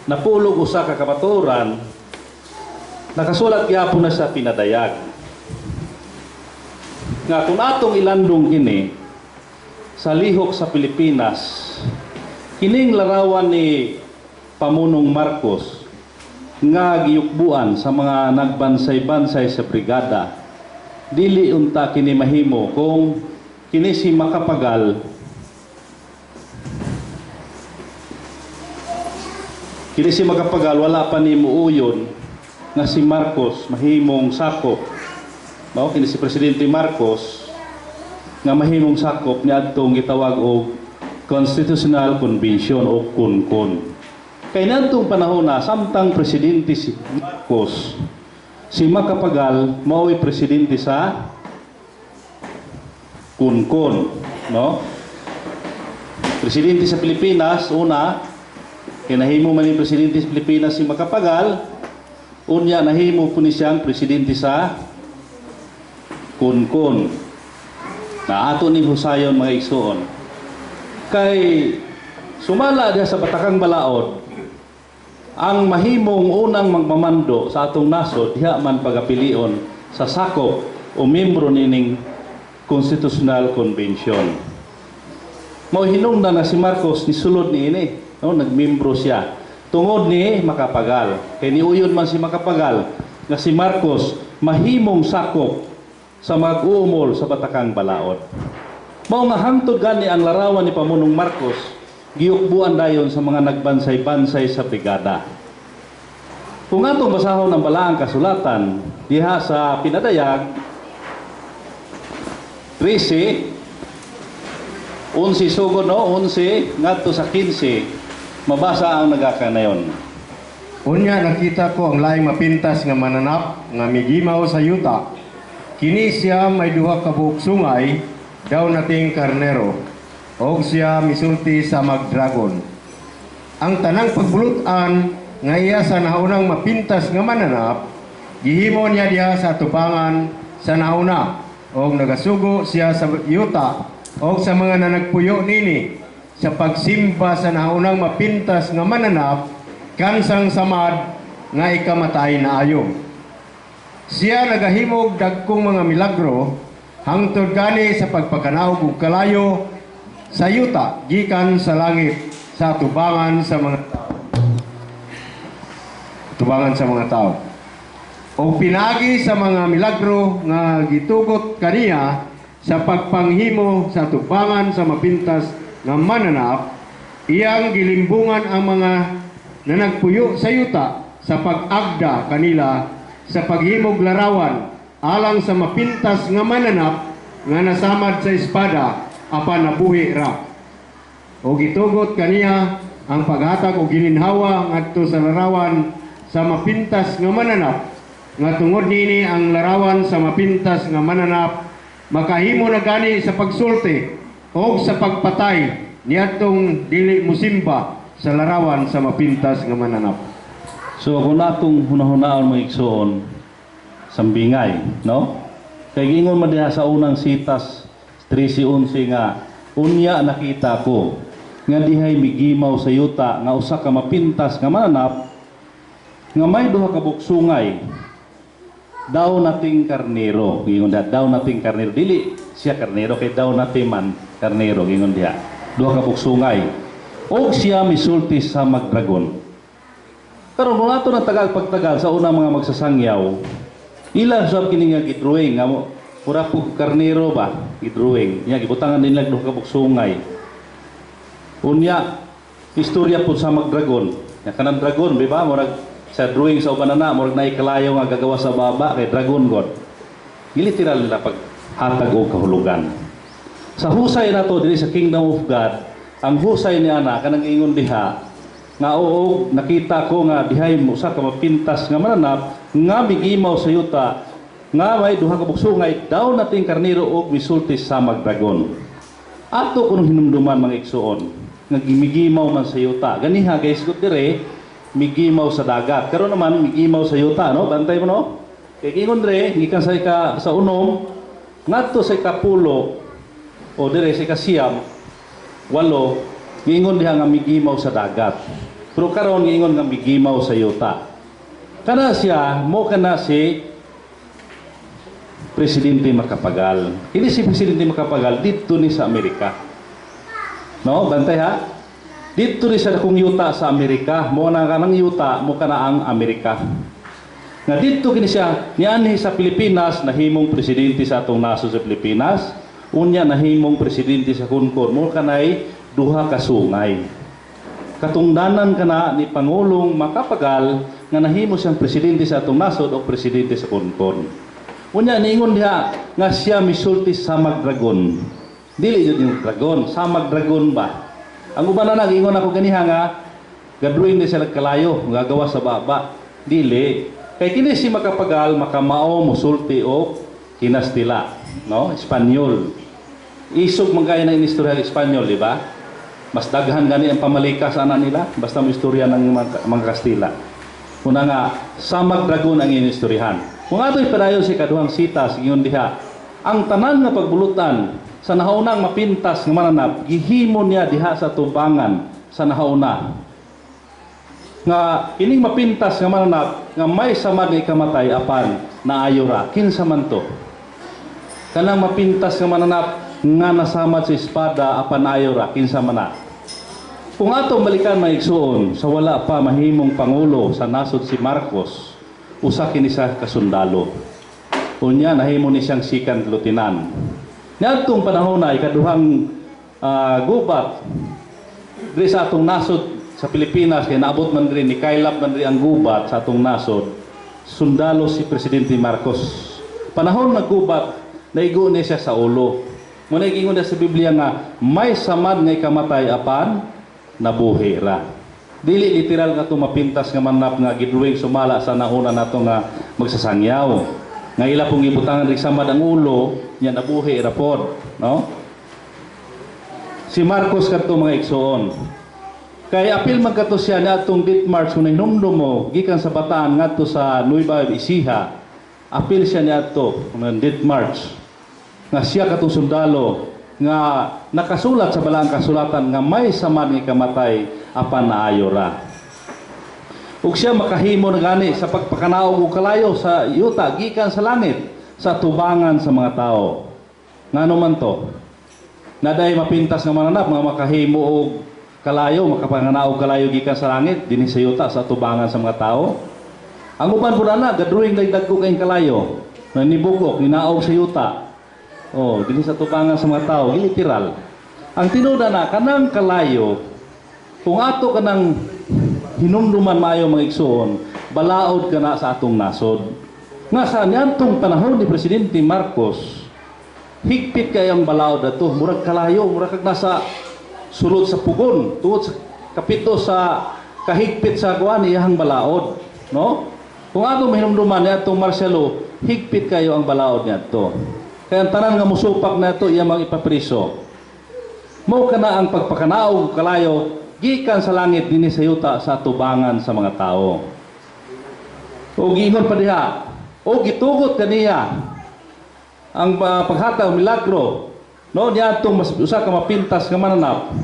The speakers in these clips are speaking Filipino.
napulog usa ka kapaturan, nakasulat gyapon na sa pinadayag nga kung atong ilandong kini sa lihok sa Pilipinas, kining larawan ni Pamunong Marcos nga giyukbuan sa mga nagbansay-bansay sa brigada, dili unta kini mahimo kung kini si Macapagal wala pa ni muuyon nga si Marcos mahimong sakop. Mao kini si Presidente Marcos nga mahimong sakop ni adtong gitawag og Constitutional Convention o CONCON. Kay nadtong panahon na samtang presidente si Marcos, si Macapagal mao'y presidente sa CONCON, no? Presidente sa Pilipinas una, kaya nahimo man yung presidente sa Pilipinas si Macapagal, unya nahimo po ni siyang presidente sa CONCON. Na ato ni husayon mga igsoon. Kay sumala diha sa Batakang Balaod, ang mahimong unang magmamando sa atong nasod diha man pagapilion sa sakop o membro nining Constitutional Convention. Mao hinungdan na si Marcos ni sulod niini. No, nagmembro siya tungod ni Macapagal. Kay niuyon man si Macapagal nga si Marcos mahimong sakop sa mag-uumol sa Batakang Balaod. Mao nga hangtod gani ang larawan ni Pamunong Marcos giukbuan dayon sa mga nagbansay-bansay sa brigada. Kung atong basahon ang balaang kasulatan diha sa pinadayag 13 11 sugod no 11 ngadto sa 15 mabasa ang nagakanayon. Unya nakita ko ang laing mapintas nga mananap nga migimaw sa yuta. Kini siya may duha ka buok sungay, daw nating karnero. Og siya misulti sa magdragon. Ang tanang pagbulutan nga iya sa naunang mapintas nga mananap, gihimo niya diha sa tubangan sa nauna. Og nagasugo siya sa yuta og sa mga nanagpuyo nini sa pagsimba sa naunang mapintas nga mananap kansang samad nga ikamatay na ayo. Siya nagahimog dagkong mga milagro hangtod gani sa pagpakanaog og kalayo sa yuta gikan sa langit sa tubangan sa mga tao. O pinagi sa mga milagro nga gitugot kaniya sa pagpanghimo sa tubangan sa mapintas nga mananap, iyang gilimbungan ang mga nanagpuyo sa yuta sa pag-agda kanila sa paghimog larawan alang sa mapintas nga mananap nga nasamad sa espada apan nabuhi ra. O gitugot kaniya ang paghatag og gininhawa ngadto sa larawan sa mapintas nga mananap nga tungod nini ang larawan sa mapintas nga mananap makahimo na gani sa pagsulti o sa pagpatay niadtong dili musimba sa larawan sa mapintas nga mananap. So kung natong hunahunahon mga igsoon sambingay, no? Kay gingon man diha sa unang sitas 13:11 nga unya nakita ko nga dihay migimaw sa yuta nga usa ka mapintas nga mananap nga may duha ka buksungay, daw nating karnero. Gingon diha daw nating karnero, dili siya karnero kay daw nating man karnero. Gingon diha duha ka buksungay og siya misulti sa magdragon. Karon kung ato na tagal pagtagal sa unang mga magsasangyaw, ila sa kini nga gidrawing nga pura po karnero ba gidrawing nya gibutangan nila duha ka buksungay. Unya istorya po sa magdragon. Nya kanang dragon ba murag sa drawing sa uban na murag nay kalayo nga gagawa sa baba kay dragon god. Literal na paghatag og kahulugan. Sa husay nato diri sa Kingdom of God, ang husay niya na kanang ingon diha nga oo nakita ko nga dihay usa ka mapintas nga mananap nga migimaw sa yuta nga may duha ka buksungay, daw nating karnero og misulti sa magdragon. Ato kuno hinumduman mga igsoon nga gimigimaw man sa yuta. Ganiha guys gud dire migimaw sa dagat. Karon naman migimaw sa yuta, no? Bantay mo no? Kay ingon dire gikan sa unom ngadto sa ikapulo o dire sa ikasiyam, walo, giingon diha nga migimaw sa dagat. Pero karon giingon nga migimaw sa yuta. Kana siya mo kana si Presidente Macapagal. Hindi si Presidente Macapagal dito ni sa Amerika. No, bantay ha. Dito ni sa kung yuta sa Amerika, mo na kanang yuta mo kana ang Amerika. Nga dito kini siya nianhi sa Pilipinas nahimong presidente sa atong nasod sa Pilipinas, unya nahimong presidente sa Kunkor mo kanay duha ka sungay. Katungdanan kana ni Pangulong Macapagal nga nahimo siyang presidente sa atong nasod o presidente sa Kunkor. Unya niingon diha nga siya misulti sa Magdragon. Dili jud yung dragon, sa Magdragon ba? Ang uban na ingon ako ganiha nga gadruin ni sila kalayo, gagawa sa baba. Dili. Kay kini si Macapagal makamao musulti o kinastila, no? Espanyol. Isog man kaya na inistorya Espanyol, di ba? Mas daghan gani ang pamalikas ana nila basta mo istorya ng mga Kastila. Una nga sa Magdragon ang inistoryahan. Kung ato'y padayon si kaduhang sitas ingon diha, ang tanan nga pagbulutan sa nahaunang mapintas nga mananap gihimo niya diha sa tubangan sa nahauna. Nga ining mapintas nga mananap nga may samad nga ikamatay apan naayo ra kinsa man to. Kanang mapintas nga mananap nga nasamad sa espada apan naayo ra kinsa man na. Kung atong balikan maigsuon sa wala pa mahimong pangulo sa nasod si Marcos, usa kini sa kasundalo. Unya nahimo ni siyang second lieutenant. Niadtong panahon na ikaduhang gubat diri sa atong nasod sa Pilipinas kay naabot man diri ni kaylap man diri ang gubat sa atong nasod, sundalo si Presidente Marcos. Panahon naggubat naigo ni siya sa ulo. Muna giingon sa Biblia nga may samad nga ikamatay apan nabuhi ra. Dili literal nga to mapintas nga manap nga gidruwing sumala sa nauna nato nga magsasangyaw. Nga ila pong ibutangan rin samad ang ulo, niya nabuhi ra pod, no? Si Marcos kadto mga igsoon. Kay apil man kadto siya ni atong Ditmars kung hinumdum mo gikan sa Bataan ngadto sa Nueva Ecija. Apil siya ni atto ng Ditmars. Nga siya katong sundalo nga nakasulat sa balaang kasulatan nga may samad nga kamatay apan naayo ra. Ug siya makahimo na gani sa pagpakanaog og kalayo sa yuta gikan sa langit sa tubangan sa mga tao. Ngano man to? Naday mapintas nga mananap mga makahimo og kalayo, makapanganaog kalayo gikan sa langit dinhi sa yuta sa tubangan sa mga tao. Ang uban pud ana gadruing dagko kay kalayo, nanibugok ninaog sa yuta. Oh, dinhi sa tubangan sa mga tao, literal. Ang tinuda na kanang kalayo kung ato kanang hinumduman maayo mga igsoon, balaod ka na sa atong nasod. Nga sa niantong panahon ni Presidente Marcos, higpit kay ang balaod ato, murag kalayo, murag kag nasa sulod sa pugon, tuod sa kapito sa kahigpit sa kuan iyang balaod, no? Kung atong hinumduman ni atong Marcelo, higpit kayo ang balaod niadto. Kaya ang tanan nga musupak na ito, iya mga ipapriso. Mao kana ang pagpakanaog kalayo gikan sa langit dinhi sa yuta sa tubangan sa mga tao. O giingon pa diha, o gitugot kaniya ang paghatag milagro no niadtong mas usa ka mapintas nga mananap.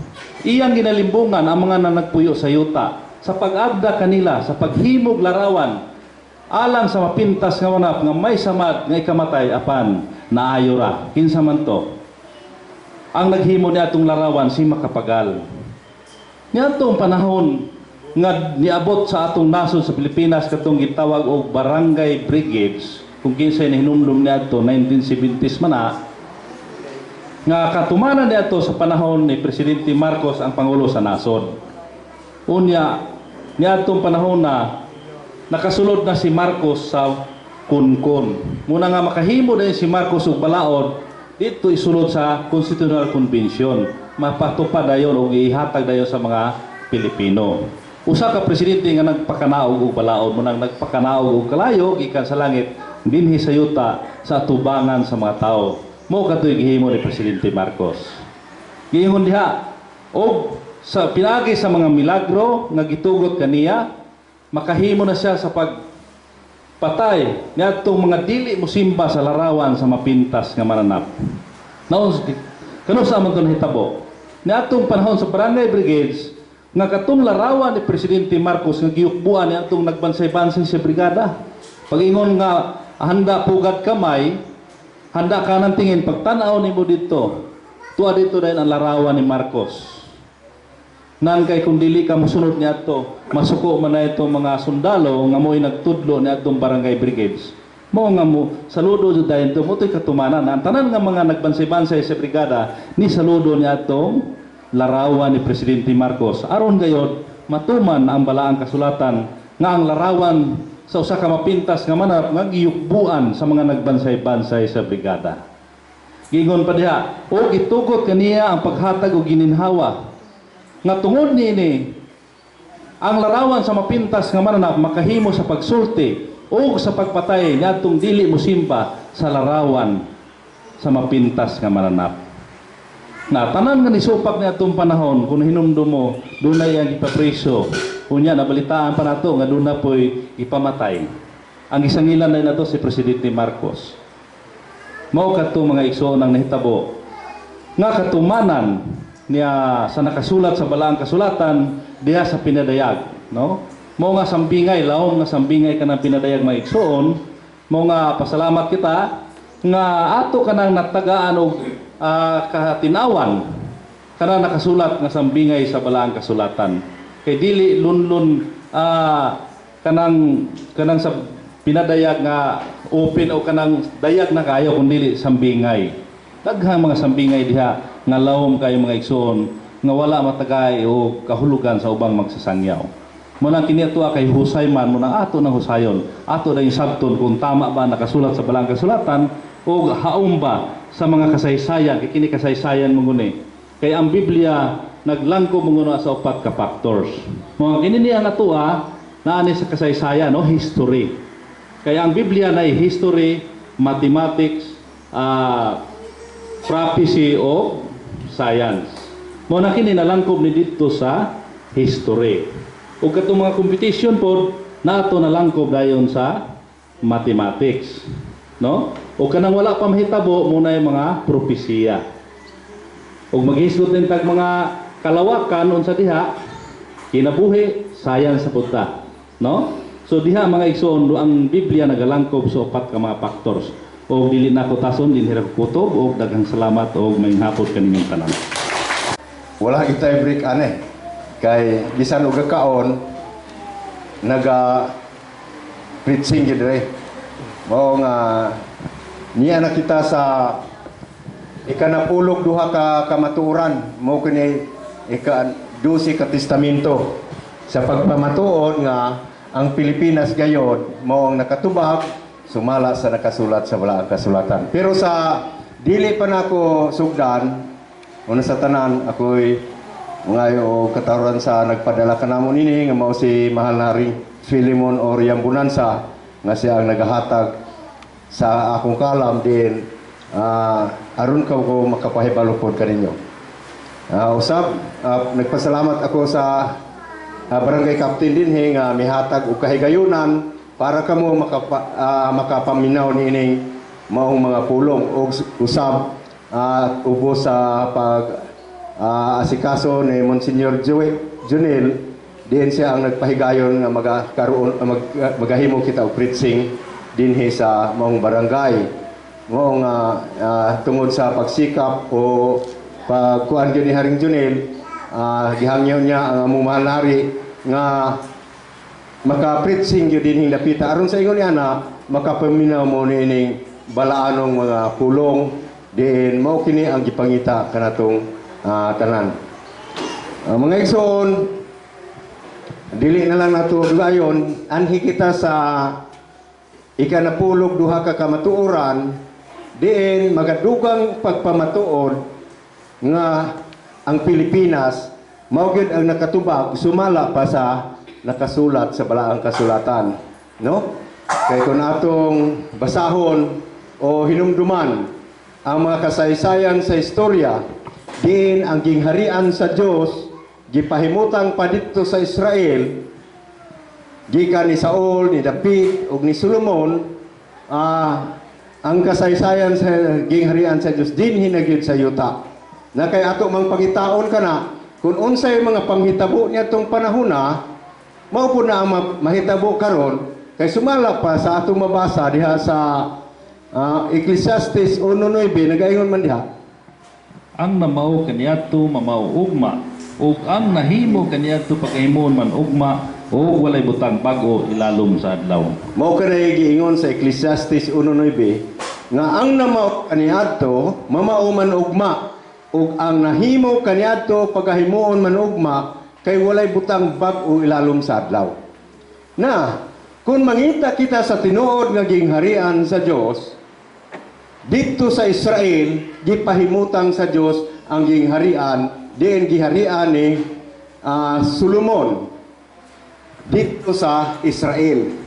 Iyang ginalimbungan ang mga nagpuyo sa yuta sa pag-agda kanila sa paghimog larawan alang sa mapintas nga mananap nga may samad nga ikamatay apan naayo ra. Kinsa man to? Ang naghimo niadtong larawan si Macapagal. Niadtong panahon nga niabot sa atong nasod sa Pilipinas katong gitawag og barangay brigades kung kinsay nahinumdum niadto 1970s man nga katumanan niadto sa panahon ni Presidente Marcos ang pangulo sa nasod. Unya niadtong panahon na nakasulod na si Marcos sa Kunkon. Muna nga makahimo din si Marcos og balaod dito isulod sa Constitutional Convention. Mapatupad dayon o ihatag dayon sa mga Pilipino. Usa ka presidente nga nagpakanaog og balaod mo nang nagpakanaog og kalayo gikan sa langit dinhi sa yuta sa tubangan sa mga tao. Mao katoy gihimo ni Presidente Marcos. Giingon diha og sa pinagi sa mga milagro nga gitugot kaniya makahimo na siya sa pagpatay niadtong mga dili mosimba sa larawan sa mapintas nga mananap. Naon kano sa man to nahitabo? Niadtong panahon sa barangay brigades, nga katong larawan ni Presidente Marcos nga giyukbuan niya atong nagbansay-bansay sa brigada. Pag-ingon nga handa pugad kamay, handa ka nang tingin pagtanaw nimo dito. Tuwa dito dahil ang larawan ni Marcos. Nan kay kung dili ka mosunod niya to, masuko man na itong mga sundalo nga mo'y nagtudlo niya itong barangay brigades. Mo nga mo, saludo jud dahil ito, mo ito'y katumanan. Ang tanan nga mga nagbansay-bansay sa brigada, ni saludo niya itong larawan ni Presidente Marcos. Aron gayon, matuman ang balaang kasulatan nga ang larawan sa usa ka mapintas nga manap nga giyukbuan sa mga nagbansay-bansay sa brigada. Gingon pa diha, o gitugot kaniya ang paghatag og gininhawa nga tungod niini ang larawan sa mapintas nga mananap makahimo sa pagsulti o sa pagpatay niadtong dili mosimba sa larawan sa mapintas nga mananap. Na tanan nga nisupak niadtong panahon kung hinumdum mo dunay ang ipapreso unya nabalitaan pa nato nga duna poy ipamatay. Ang isang ilan na nato si Presidente Marcos. Mao kadto mga igsoon ang nahitabo nga katumanan niya sa nakasulat sa balaang kasulatan diha sa pinadayag, no? Mao nga sambingay, laom nga sambingay kanang pinadayag mga igsoon, mao nga pasalamat kita nga ato kanang natagaan og katinawan kanang nakasulat nga sambingay sa balaang kasulatan. Kay dili lunlun kanang sa pinadayag nga open o kanang dayag na kayo kung dili sambingay. Daghang mga sambingay diha nga lawom kayo mga igsoon nga wala matagay o kahulugan sa ubang magsasangyaw. Muna kini ato kay husay man muna ato nang husayon. Ato na yung sabton kung tama ba nakasulat sa balang kasulatan o haom ba sa mga kasaysayan, kini kasaysayan munguni. Kay ang Biblia naglangko munguna sa upat ka factors. Mga kini niya natua naani sa kasaysayan no history. Kaya ang Biblia na history, mathematics, prophecy o science. Mo na kini nalangkob ni dito sa history. O katong mga competition po nato nalangkob dayon sa mathematics, no? O kanang wala pa mahitabo muna yung mga propesya. O maghisgot din tag mga kalawakan unsa diha kinabuhi science sa punta, no? So diha mga igsoon ang Biblia nagalangkob sa upat ka mga factors. O dili na ko tason din hirap kutob o daghang salamat o may hapot kaninyong tanan. Wala itay break ane. Kay bisan og kaon naga preaching gid re. Mao nga niya na kita sa ikanapulog duha ka kamatuoran mo kini ika-12 ka testamento sa pagpamatuod nga ang Pilipinas gayod mao ang nakatubag sumala sa nakasulat sa balaang kasulatan. Pero sa dili pa nako sugdan una sa tanan ako'y ngayo katawaran sa nagpadala ka namon ini nga mao si mahal na Haring Filimon Oriang Bonanza nga siya ang nagahatag sa akong kalam din aron ko makapahibalo pod kaninyo. Usab nagpasalamat ako sa barangay captain din nga mihatag og kahigayunan para kamo makapaminaw niining maong mga pulong og usab ubos sa pag asikaso ni Monsignor Junel din siya ang nagpahigayon nga magahimo kita og preaching dinhi sa maong barangay maong tungod sa pagsikap o pagkuan gyud ni Haring Junel gihangyo niya ang among mahal na hari nga maka-preaching gyud dinhi lapita aron sa ingon niana makapaminaw mo nining balaanong mga pulong diin mao kini ang gipangita kanatong tanan. Mga igsoon dili na lang nato dugayon anhi kita sa ikanapulog duha ka kamatuoran diin magadugang pagpamatuod nga ang Pilipinas mao gyud ang nakatubag sumala pa sa nakasulat sa balaang kasulatan, no? Kay kung atong basahon o hinumduman ang mga kasaysayan sa istorya din ang gingharian sa Dios gipahimutang pa dito sa Israel gikan ni Saul, ni David ug ni Solomon ang kasaysayan sa gingharian sa Dios din hinagyud sa yuta na kay ato mang pangitaon kana kung unsay mga panghitabo niya tong panahon na, mao po na ang mahitabo karon kay sumala pa sa atong mabasa diha sa Ecclesiastes 1:9 nagaingon man diha. Ang namaw kaniadto mamaw ugma, ug ang nahimo kaniadto pagahimon man ugma, ug walay butang bag-o ilalom sa adlaw. Mao kanay giingon sa Ecclesiastes 1:9 nga ang namaw kaniadto mamao man ugma, ug ang nahimo kaniadto pagahimoon man ugma, kay walay butang bag-o ilalom sa adlaw. Na kung mangita kita sa tinuod nga gingharian sa Dios, dito sa Israel, gipahimutang sa Dios ang gingharian, diin giharian ni Solomon dito sa Israel.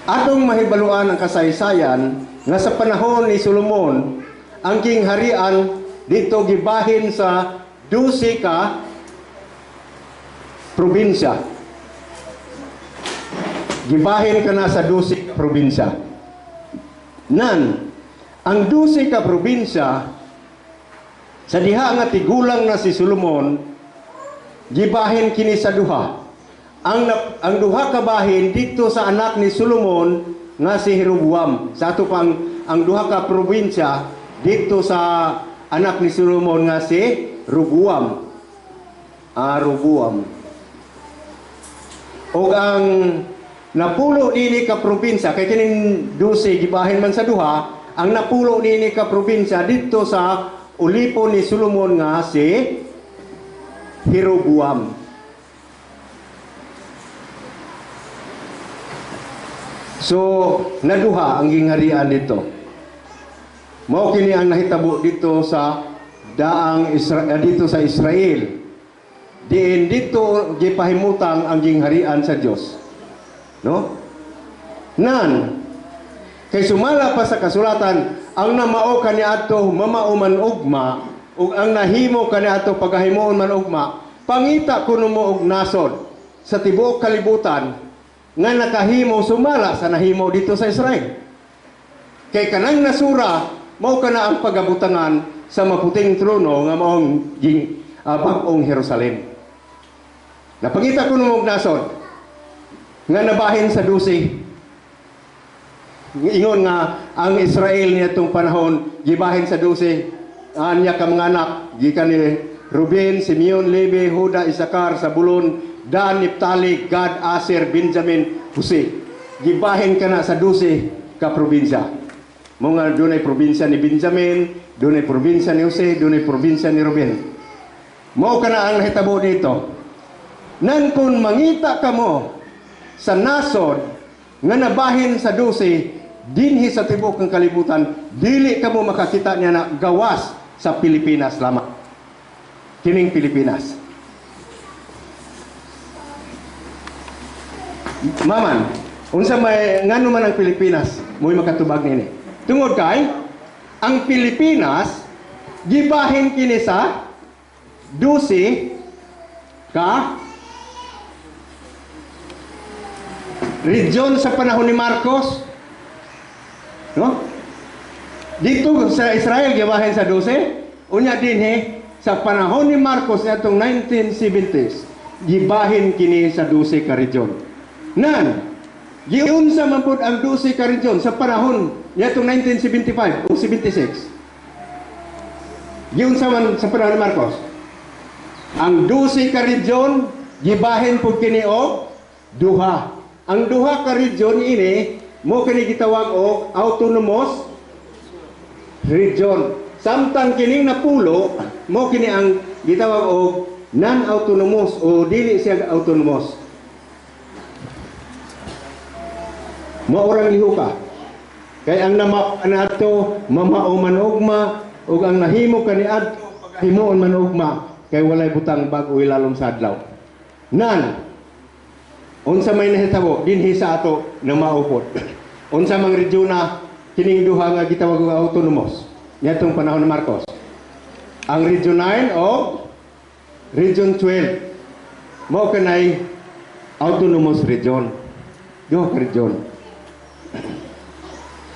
Atong mahibaluan ang kasaysayan nga sa panahon ni Solomon, ang gingharian dito gibahin sa 12 ka probinsya. Gibahin ka na sa 12 ka probinsya. Nan, ang 12 ka probinsya, sa diha nga tigulang na si Solomon, gibahin kini sa duha. Ang duha ka bahin dito sa anak ni Solomon nga si Jeroboam. Sa ato pang ang duha ka probinsya dito sa anak ni Solomon nga si Roboam. Roboam. O ang napulo nini ka probinsya, kay kining 12 gibahin man sa duha, ang napulo nini ka probinsya dito sa ulipo ni Solomon nga si Jeroboam. So, naduha ang gingharian dito. Mao kini ang nahitabo dito sa daang dito sa Israel. Diin dito gipahimutang ang gingharian sa Dios. No? Nan, kay sumala pa sa kasulatan, ang namao kaniadto mamao man ugma, ug ang nahimo kaniadto pagahimoon man ugma, pangita kuno mo og nasod sa tibuok kalibutan nga nakahimo sumala sa nahimo dito sa Israel. Kay kanang nasura mao kana ang pagabutangan sa maputing trono nga maong bag-ong Jerusalem. Napangita kuno mo og nasod nga nabahin sa 12. Ingon nga ang Israel nitong panahon gibahin sa 12. Anya ka mga anak gikan ni Ruben, Simeon, Levi, Huda, Isakar, Zabulon, Dan, Naphtali, Gad, Aser, Benjamin, Jose. Gibahin ka na sa 12 ka probinsya. Mga dunay probinsya ni Benjamin, dunay probinsya ni Jose, dunay probinsya ni Ruben. Mao ka na ang nahitabo dito. Nan kung mangita ka mo sa nasod nga nabahin sa 12 dinhi sa tibok ng kalibutan, dili ka mo makakita niya na gawas sa Pilipinas lamang. Kining Pilipinas. Maman, unsa may ngano man ang Pilipinas, mo'y makatubag nini. Tungod kay ang Pilipinas gibahin kini sa 12 ka region sa panahon ni Marcos. No? Dito sa Israel gibahin sa 12, unya dinhi sa panahon ni Marcos nitong 1970s gibahin kini sa 12 ka region. Nan giunsa man pud ang 12 ka region sa panahon nitong 1975 o 76. Giunsa man sa panahon ni Marcos. Ang 12 ka region gibahin pud kini og duha. Ang duha ka region ini mo kini gitawag og autonomous region. Samtang kining napulo mo kini ang gitawag og non-autonomous o dili siya autonomous. Mo orang liho ka. Kay ang nato mamao man ugma ug ang nahimo kaniadto pagahimoon man ugma kay walay butang bag-o ilalom sa adlaw. Nan unsa may nahitabo dinhi sa ato na maupod. Unsa mang region na kining duha nga gitawag og autonomous nitong panahon ni Marcos. Ang Region 9 o Region 12 mao kanay autonomous region. Duha ka region.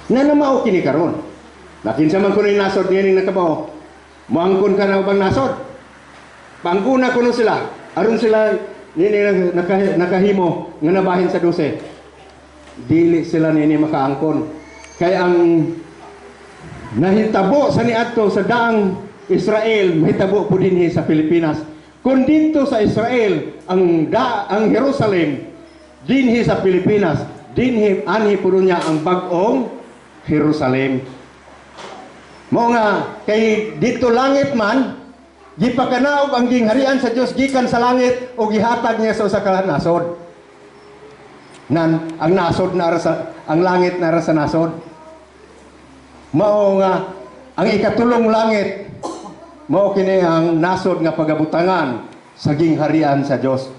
Na namao kini karon. Lakin sa man kuno nasod nining nakabaw. Moangkon ka na ubang nasod. Pangguna kuno sila. Aron sila nini nakahimo nga nabahin sa 12. Dili sila nini makaangkon. Kaya ang nahitabo sa niadto sa daang Israel, mahitabo po dinhi sa Pilipinas. Kung dito sa Israel ang Jerusalem, dinhi sa Pilipinas, dinhi anhi po niya ang bag-ong Jerusalem. Mao nga kay dito langit man gipakanaog ang gingharian sa Dios gikan sa langit o gihatag niya sa usa ka nasod. Nan ang nasod na sa ang langit na sa nasod. Mao nga ang ikatulong langit mao kini ang nasod nga pagabutangan sa gingharian sa Dios.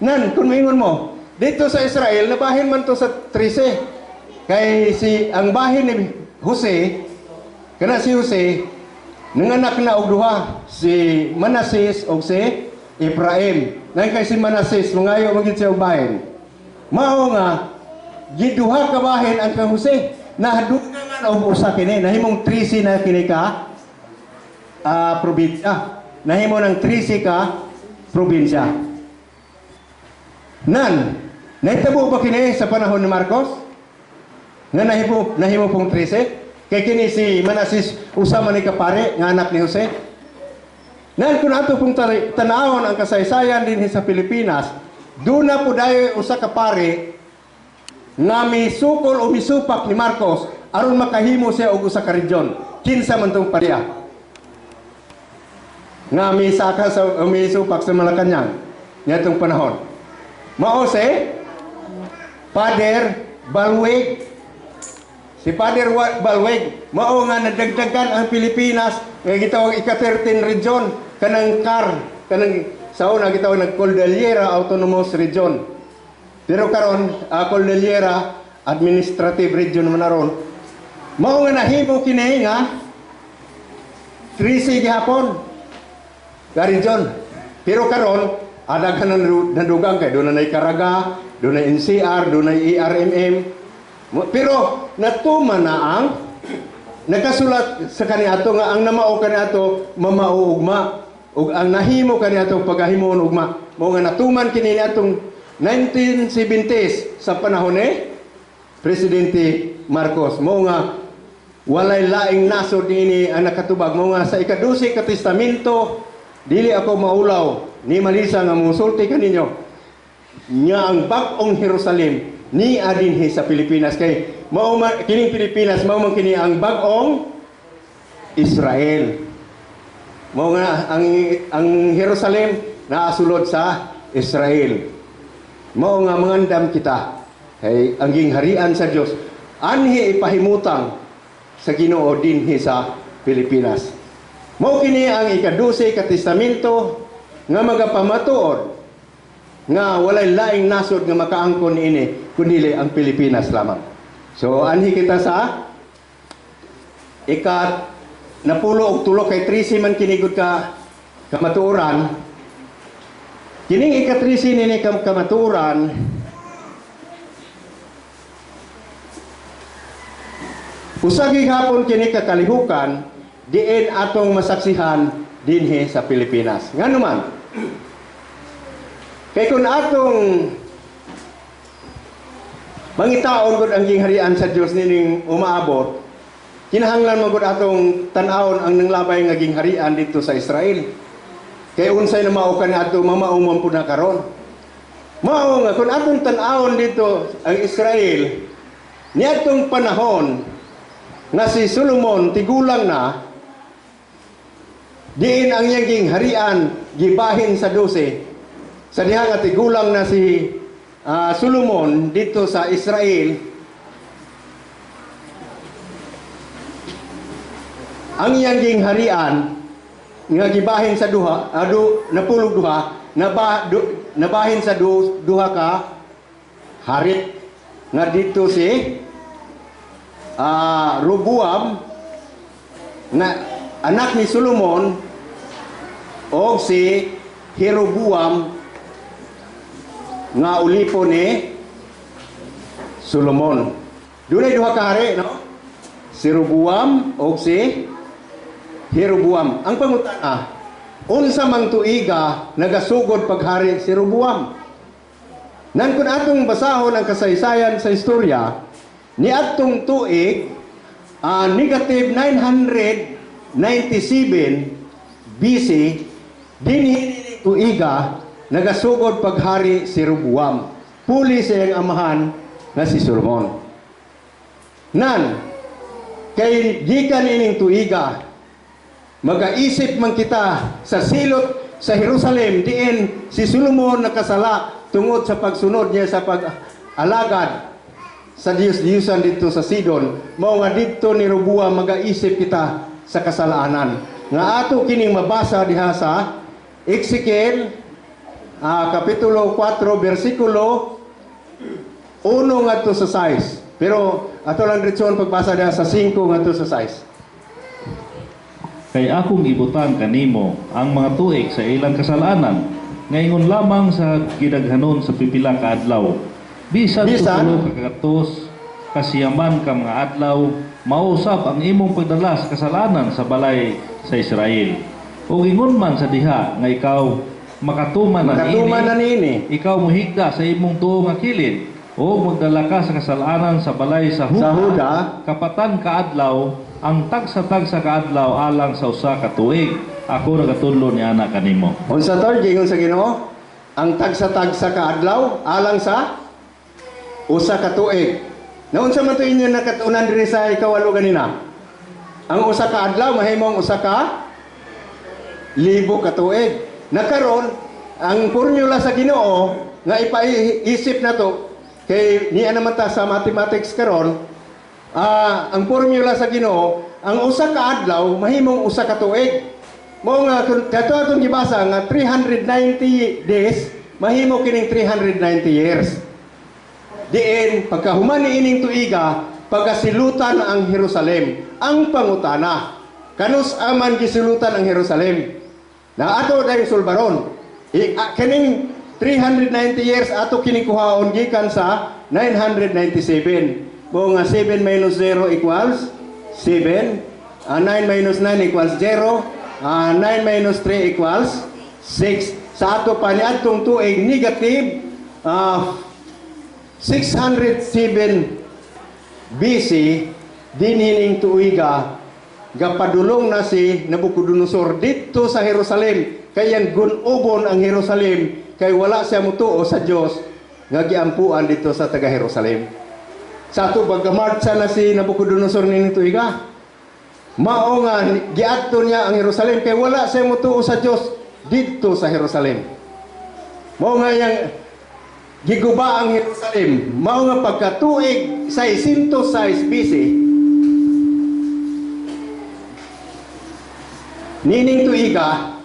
Nan kun moingon mo dito sa Israel nabahin man to sa 13 kay ang bahin ni Jose kana si Jose nanganak na og duha si Manases og si Ephraim. Nang kay si Manases mangayo magid siya og bahin. Mao nga giduha ka bahin ang kang Jose nahadugangan og usa kini nahimong 13 na kini ka probinsya. Nahimo ng 13 ka probinsya. Nan nahitabo ba kini sa panahon ni Marcos? Nga nahimo pong 13? Kay kini si Manasis usama ni kapare nga anak ni Jose. Nan kun ato pong tanawon ang kasaysayan din sa Pilipinas, do na po dayo usa ka pare nga misukol o misupak ni Marcos aron makahimo siya og usa ka region. Kinsa man tong pariya? Nga misaka sa misupak sa Malacañang nitong panahon. Mao si Father Balweg. Si Father Balweg, mao nga nadagdagan ang Pilipinas nga gitawag ika-13 region kanang kanang sauna gitawag ng Cordillera Autonomous Region. Pero karon Cordillera Administrative Region man naron. Mao nga nahimo kini nga 13 gihapon ka region. Pero karon adaghan nadugang kay dunay Caraga, dunay NCR, dunay ERMM. Pero natuman na ang nakasulat sa kaniadto nga ang namao kaniadto mamauugma ug ang nahimo kaniadto pagahimon ugma mao nga natuman kini atong 1970s sa panahon ni Presidente Marcos. Mao nga walay laing nasod niini ang nakatubag mao nga sa ika-12 ka testamento dili ako maulaw ni malisa nga musulti kaninyo nya ang bag-ong Jerusalem ni adinhi sa Pilipinas kay mao kining Pilipinas mao man kini ang bag-ong Israel. Mao nga ang Jerusalem naasulod sa Israel. Mao nga mangandam kita kay ang gingharian sa Dios anhi ipahimutang sa Ginoo dinhi sa Pilipinas. Mao kini ang ika-12 ka testamento nga magapamatuod nga walay laing nasod nga makaangkon ini kundi ang Pilipinas lamang. So anhi kita sa napulo og tulo kay 13 man kinigod ka kamatuoran. Kining ika-13 nini kamatuoran usagi hapon kini kakalihukan diin atong masaksihan dinhi sa Pilipinas. Ngano man kay kung atong mangitaon gud ang gingharian sa Dios nining umaabot, kinahanglan mo gud atong tan-awon ang nanglabay nga gingharian dito sa Israel. Kay unsay na mao kaniadto mamaumon pud na karon. Mao nga kung atong tan-awon dito ang Israel niadtong panahon nga si Solomon tigulang na diin ang iyang gingharian gibahin sa 12. Sa diha nga tigulang na si Solomon dito sa Israel, ang iyang gingharian nga gibahin sa napulog duha nabahin sa duha ka harit nga dito si Roboam na anak ni Solomon o si Jeroboam nga ulipo ni Solomon. Dunay duha ka hari, no? Si Roboam o si Jeroboam. Ang pangutana, unsa mang tuiga nagasugod paghari si Roboam. Nan kun atong basahon ang kasaysayan sa istorya, ni atong tuig negative 997 BC dinhi tuiga nagasugod paghari si Roboam. Puli sa iyang amahan nga si Solomon. Nan kay gikan ining tuiga magaisip man kita sa silot sa Jerusalem diin si Solomon nakasala tungod sa pagsunod niya sa pag-alagad sa Diyos-Diyosan dito sa Sidon. Mao nga dito ni Roboam magaisip kita sa kasalaanan. Nga ato kining mabasa diha sa Ezekiel kapitulo 4 bersikulo 1 ngadto sa 6. Pero ato lang diretson pagbasa diha sa 5 ngadto sa 6. Kay akong ibutan kanimo ang mga tuig sa ilang kasalanan, ngayon lamang sa gidaghanon sa pipila ka adlaw. Bisan tulo ka katos, kasiyaman ka mga adlaw, mausap ang imong pagdalas kasalanan sa balay sa Israel. O ingon man sa diha nga ikaw makatuman na nini, ikaw muhigda sa imong tuo nga kilid, o magdala ka sa kasalanan sa balay sa Huda, kapatan ka adlaw, ang tagsa-tagsa ka adlaw alang sa usa ka tuig. Ako nagatudlo ni ana kanimo. Unsa to gingon sa Ginoo? Ang tagsa-tagsa ka adlaw alang sa usa ka tuig. Na unsa man to inyo nakatunan diri sa ikawalo ganina? Ang usa ka adlaw mahimong usa ka libo ka tuig. Nakaron ang formula sa Ginoo nga ipaisip na to kay niya naman ta sa mathematics karon. Ang formula sa Ginoo, ang usa ka adlaw mahimong usa ka tuig. Mo nga kato atong gibasa nga 390 days mahimo kining 390 years. Diin pagkahuman ni ining tuiga pagasilutan ang Jerusalem. Ang pangutana, kanus aman gisilutan ang Jerusalem? Na ato dayong sulbaron. Kining 390 years ato kining kuhaon gikan sa 997. Mo nga 7 minus 0 equals 7. 9 minus 9 equals 0. 9 minus 3 equals 6. Sa ato pa ni atong tuig negative 607 BC dinhining tuiga gapadulong na si Nabucodonosor dito sa Jerusalem. Kayang gunubon ang Jerusalem kay wala siya mutuo sa Dios nga giampuan dito sa taga Jerusalem. Sa ato pagkamartsa na si Nabucodonosor ning tuiga, mao nga giadto niya ang Jerusalem kay wala siya mutuo sa Dios dito sa Jerusalem. Mao nga yang giguba ang Jerusalem. Mao nga pagkatuig 606 BC nining tuiga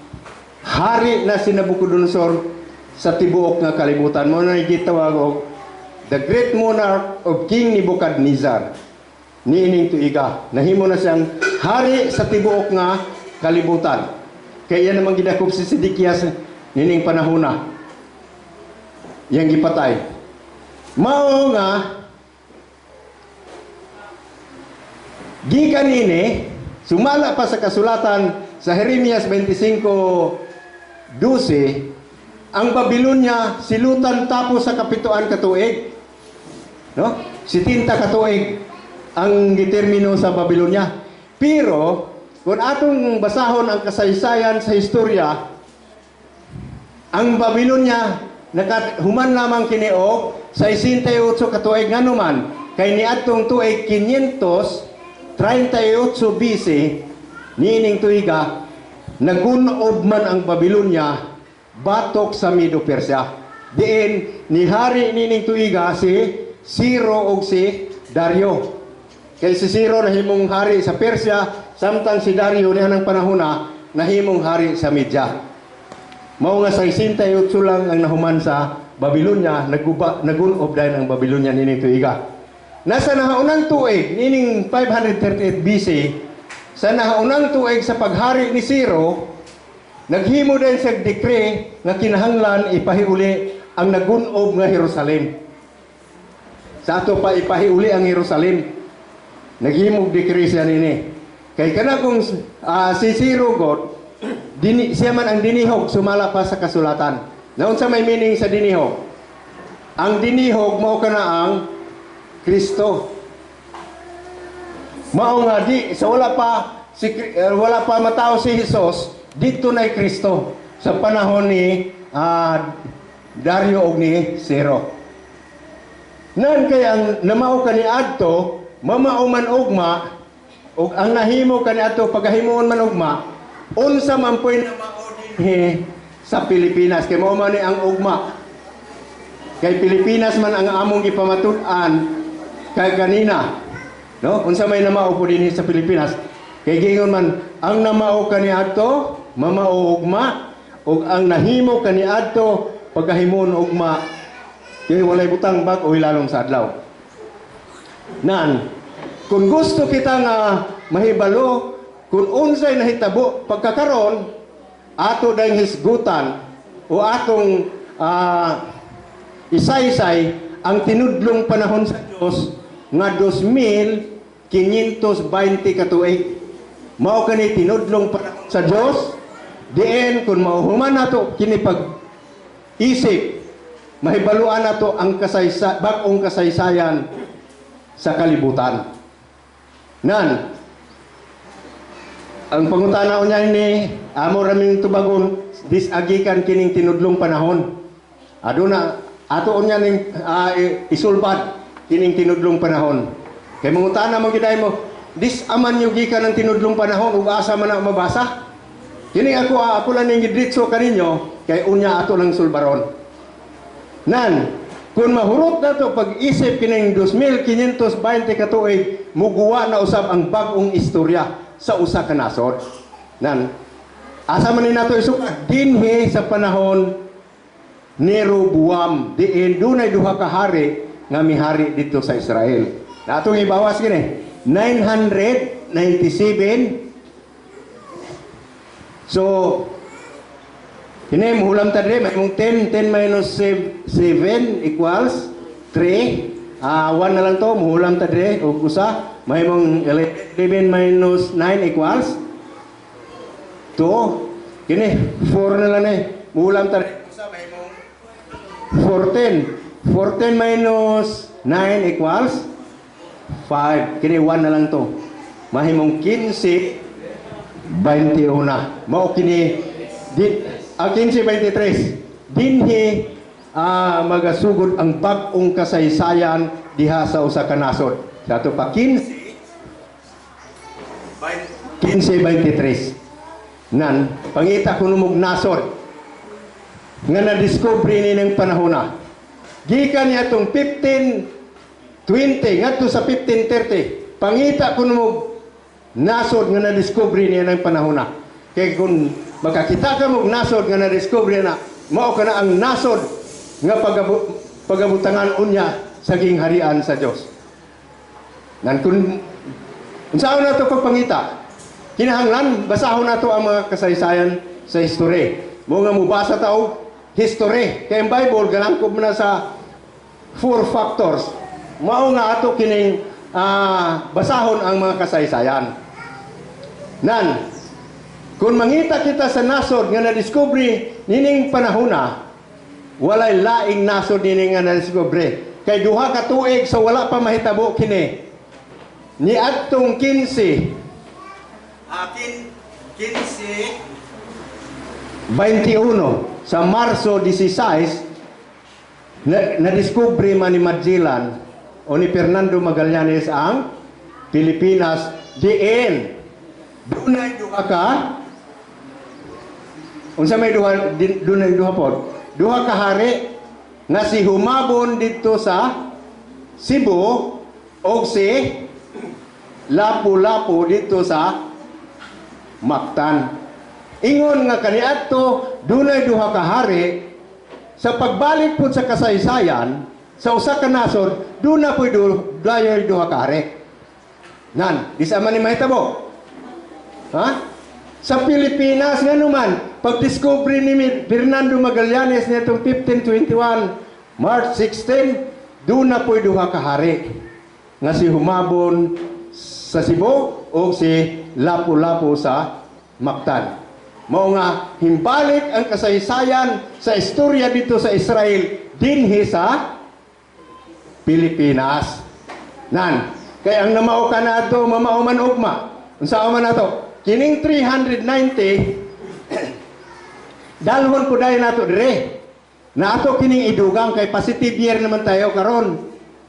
hari na si Nabucodonosor sa tibuok nga kalibutan. Mao na gitawag og the great monarch of King Nebuchadnezzar. Nining tuiga nahimo na siyang hari sa tibuok nga kalibutan. Kaya namang gidakop si Sedekias nining panahona yang gipatay. Mao nga gikan ini sumala pa sa kasulatan sa Jeremias 25:12 ang Babilonya silutan tapos sa kapituan katuig. No? 70 katuig ang determino sa Babilonya. Pero kung atong basahon ang kasaysayan sa historya, ang Babilonya human lamang kini og 68 katuig nganuman kay niadtong tuig 538 BC niining tuiga nagunob man ang Babilonya batok sa Medo Persia. Diin ni hari nining tuiga si Ciro og si Dario. Kay si Ciro nahimong hari sa Persia samtang si Dario niya ng panahona nahimong hari sa Media. Mao nga 68 lang ang nahuman sa Babilonya, nagunob dahil ang Babilonya nining tuiga. Nasa nahaunang tuig nining 538 BC, sa nahaunang tuig sa paghari ni Ciro, naghimo din sa decree nga kinahanglan ipahiuli ang nagunob nga Jerusalem. Sa ato pa ipahiuli ang Jerusalem. Naghimog decree siya nini. Kay kana kung si Ciro God siya man ang dinihog sumala pa sa kasulatan. Naon sa may meaning sa dinihog? Ang dinihog mao kana ang Kristo. Mao nga di sa wala pa matao si Hesus, dito na Kristo sa panahon ni Dario og ni Zero. Nan kay ang namao kani adto mamao man ugma ug ang nahimo kani adto pagahimoon man ugma unsa man poy namao dinhi sa Pilipinas kay mao man ni ang ugma. Kay Pilipinas man ang among ipamatud-an kay kanina. No? Unsa may namao po dinhi sa Pilipinas. Kay gingon man ang namao kani adto mamao ugma ug ang nahimo kani adto pagahimon ugma kay walay butang bag o lalong sa adlaw. Nan kung gusto kita nga mahibalo kung unsay nahitabo pagkakaron ato dayong hisgutan o atong isaysay ang tinudlong panahon sa Dios nga 2,520 katuig. Mao kani tinudlong panahon sa Dios diin kun mauhuman nato kini pag-isip mahibaluan nato ang bag-ong kasaysayan sa kalibutan. Nan ang pangutana unya ni amo raming tubagon disagikan kining tinudlong panahon. Aduna ato unya ning isulbad kining tinudlong panahon. Kay mangutana mo giday mo, disaman yung gikan ng tinudlong panahon ug asa man na mabasa? Kini ako lang ning gidritso kaninyo kay unya ato lang sulbaron. Nan kung mahurot na to pag-isip kining 2,520 katuig muguwa na usab ang bag-ong istorya sa usa ka nasod. Nan asa man ni nato isukat dinhi sa panahon ni Roboam diin dunay duha ka hari nga mihari dito sa Israel. Na atong ibawas kini 997. So kini muhulam ta dire may mong 10 minus 7 equals 3. 1 na lang to muhulam ta dire og usa may mong 11 minus 9 equals 2. Kini 4 na lang muhulam ta dire 14 minus 9 equals 5. Kini 1 na lang to. Mahimong 15 21. Mao kini 15-23. Dinhi magasugod ang bag-ong kasaysayan diha sa usa ka nasod. Sa ato pa 15-23. Nan pangita kuno mog nasod nga na-discover ni ng panahona. Gikan niya itong 1520 ngadto sa 1530. Pangita kuno mo nasod nga na-discover niya ng panahona. Kaya kung makakita ka mo nasod nga na-discover na, mao ka na ang nasod nga pagabutangan unya sa gingharian sa Dios. Nan kung saan na ito pagpangita, kinahanglan basahon na ito ang mga kasaysayan sa history. Mo nga mubasa tao history. Kaya ang Bible, galangkob na sa 4 factors. Mao nga ato kining basahon ang mga kasaysayan. Nan, kung mangita kita sa nasod nga na-discovery nining panahona, walay laing nasod nining nga na-discovery. Kay duha ka tuig sa wala pa mahitabo kini. Ni adtong 15 21 sa Marso 16 na-discovery man ni Magellan o ni Fernando Magallanes ang Pilipinas diin dunay duha ka unsa may dunay duha pod duha ka hari nga si humabon dito sa Cebu o si Lapu-Lapu dito sa Mactan. Ingon nga kaniadto dunay duha ka hari sa pagbalik pud sa kasaysayan sa usa ka nasod duna pud dayoy duha ka hari. Nan, di sa man ni mahitabo. Ha? Sa Pilipinas nga naman pag-discover ni Fernando Magallanes nitong 1521 March 16 duna pud duha ka hari nga si humabon sa Cebu o si Lapu-Lapu sa Mactan. Mao nga himbalik ang kasaysayan sa istorya dito sa Israel dinhi sa Pilipinas. Nan, kay ang namao ka nato mamao man ugma. Unsa man nato? Kining 390 dalhon po dahil nato dire. Na ato kining idugang kay positive year naman tayo karon.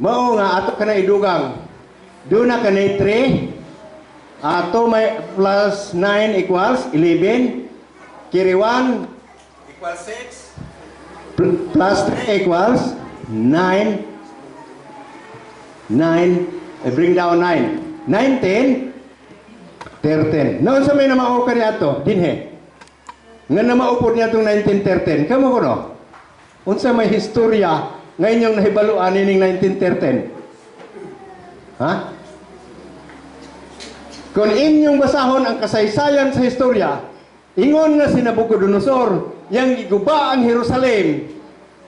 Mao nga ato kana idugang. Do na kanay 3. Ato may plus 9 equals 11. Kiri 1 equals 6. Plus 3 equals 9. 9. Bring down 9. 9, 10. 13. Noon sa may namao ka niya ato, dinhe. Nga namaupod niya itong 1913. Kamo ko no? Unsa may historya ngayon yung nahibaluan nining 1913. Ha? Kung inyong basahon ang kasaysayan sa historya, ingon nga si Nabucodonosor, yang giguba ang Jerusalem,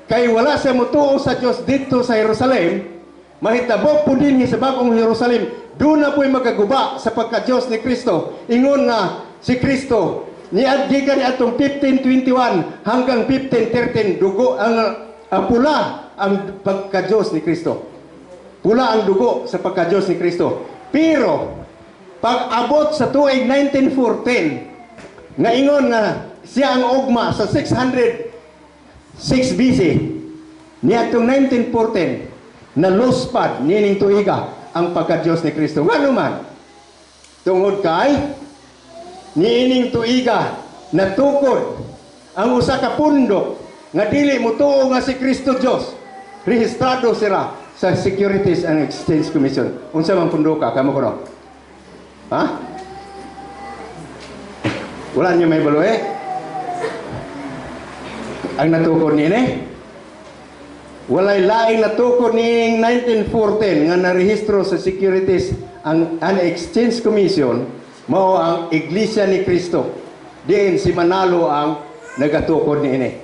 kay wala siya mutuo sa Diyos dito sa Jerusalem, mahitabo po din sa bagong Jerusalem, doon na po'y magaguba sa pagka-Diyos ni Kristo. Ingon nga si Kristo, niadgikan niya atong 1521 hanggang 1513, dugo ang pula ang pagka-Diyos ni Kristo. Pula ang dugo sa pagka-Diyos ni Kristo. Pero, pag abot sa tuig 1914, nga ingon nga siya ang ugma sa 606 BC, niadtong 1914, na luspad nining tuiga ang pagka-Diyos ni Kristo. Ngano man, tungod kay niining tuiga natukod ang usa ka pundok nga dili mutuo nga si Kristo Dios, rehistrado sila sa Securities and Exchange Commission. Unsa man pundoka kamo kuno? Ha? Wala niyo may balo ang natukod niini. Walay laing natukod ni 1914 nga narehistro sa Securities and Exchange Commission mao ang Iglesia ni Cristo. Diin si Manalo ang nagatukod niini.